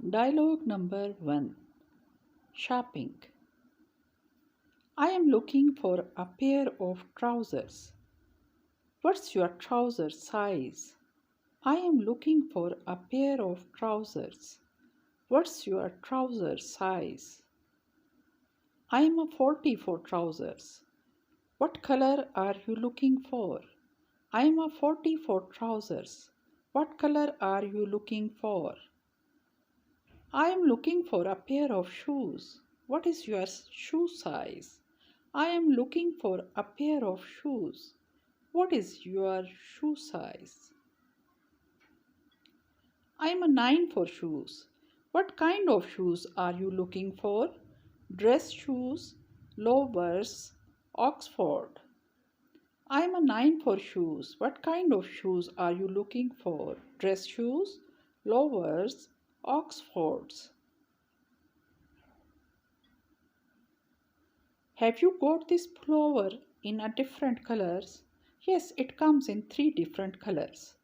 Dialogue number 1. Shopping. I am looking for a pair of trousers. What's your trouser size? I am looking for a pair of trousers. What's your trouser size? I am a 40 for trousers. What color are you looking for? I am a 40 for trousers. What color are you looking for? I am looking for a pair of shoes. What is your shoe size? I am looking for a pair of shoes. What is your shoe size? I am a 9 for shoes. What kind of shoes are you looking for? Dress shoes, loafers, Oxford. I am a 9 for shoes. What kind of shoes are you looking for? Dress shoes, loafers, Oxfords. Have you got this pullover in a different colors? Yes, it comes in 3 different colors.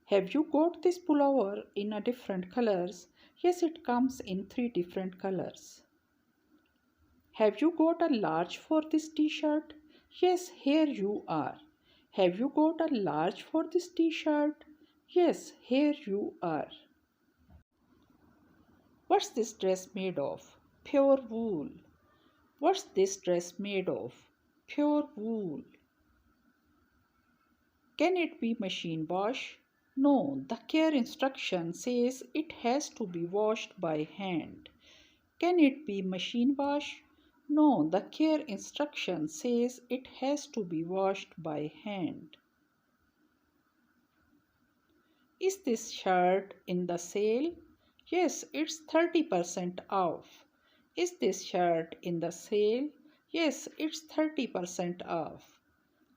Have you got this pullover in a different colors? Yes, it comes in 3 different colors. Have you got a large for this t-shirt? Yes, here you are. Have you got a large for this t-shirt? Yes, here you are. What's this dress made of? Pure wool. What's this dress made of? Pure wool. Can it be machine wash? No, the care instruction says it has to be washed by hand. Can it be machine wash? No, the care instruction says it has to be washed by hand. Is this shirt in the sale? Yes, it's 30% off. Is this shirt in the sale? Yes, it's 30% off.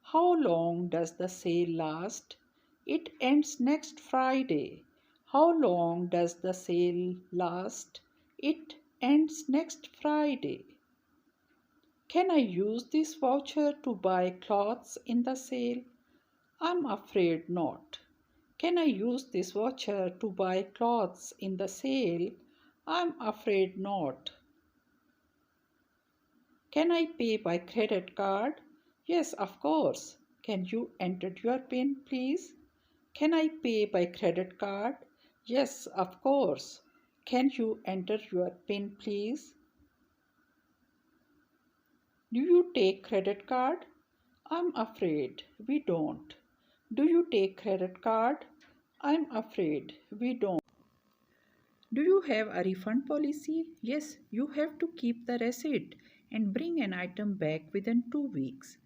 How long does the sale last? It ends next Friday. How long does the sale last? It ends next Friday. Can I use this voucher to buy clothes in the sale? I'm afraid not. Can I use this voucher to buy clothes in the sale? I'm afraid not. Can I pay by credit card? Yes, of course. Can you enter your PIN, please? Can I pay by credit card? Yes, of course. Can you enter your PIN, please? Do you take credit card? I'm afraid we don't. Do you take credit card? I'm afraid we don't. Do you have a refund policy? Yes, you have to keep the receipt and bring an item back within 2 weeks.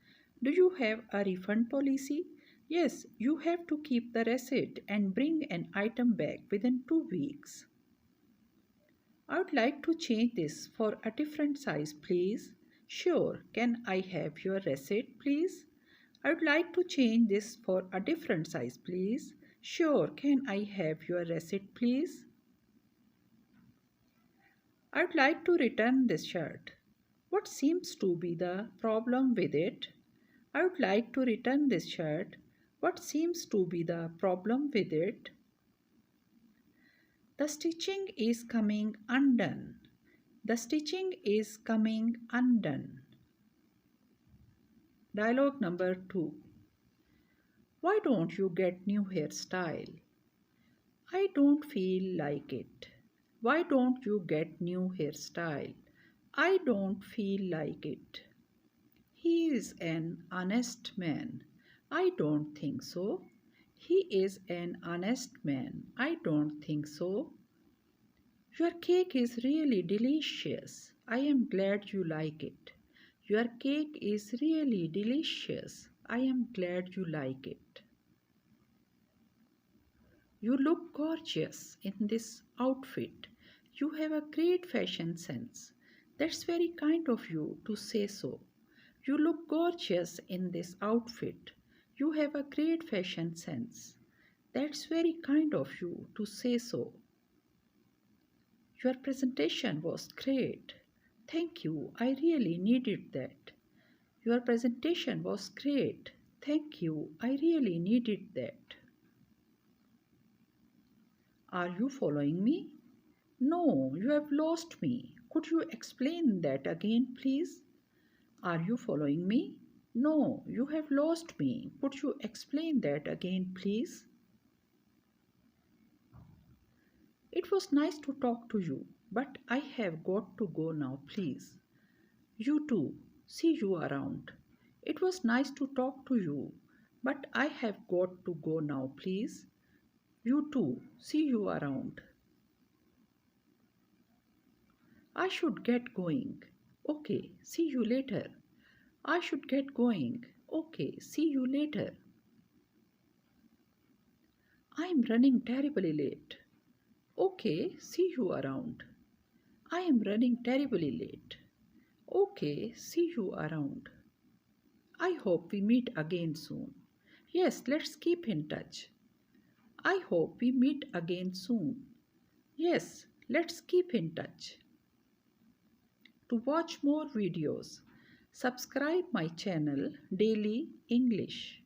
Do you have a refund policy? Yes, you have to keep the receipt and bring an item back within 2 weeks. I would like to change this for a different size, please. Sure, can I have your receipt, please? I would like to change this for a different size, please. Sure, can I have your receipt, please? I would like to return this shirt. What seems to be the problem with it? I would like to return this shirt. What seems to be the problem with it? The stitching is coming undone. The stitching is coming undone. Dialogue number 2. Why don't you get new hairstyle? I don't feel like it. Why don't you get new hairstyle? I don't feel like it. He is an honest man. I don't think so. He is an honest man. I don't think so. Your cake is really delicious. I am glad you like it. Your cake is really delicious. I am glad you like it. You look gorgeous in this outfit. You have a great fashion sense. That's very kind of you to say so. You look gorgeous in this outfit. You have a great fashion sense. That's very kind of you to say so. Your presentation was great. Thank you. I really needed that. Your presentation was great. Thank you. I really needed that. Are you following me? No, you have lost me. Could you explain that again, please? Are you following me? No, you have lost me. Could you explain that again, please? It was nice to talk to you, but I have got to go now, please. You too. See you around. It was nice to talk to you, but I have got to go now, please. You too. See you around. I should get going. Okay, see you later. I should get going. Okay, see you later. I am running terribly late. Okay, see you around. I am running terribly late. Okay, see you around. I hope we meet again soon. Yes, let's keep in touch. I hope we meet again soon. Yes, let's keep in touch. To watch more videos, subscribe my channel Daily English.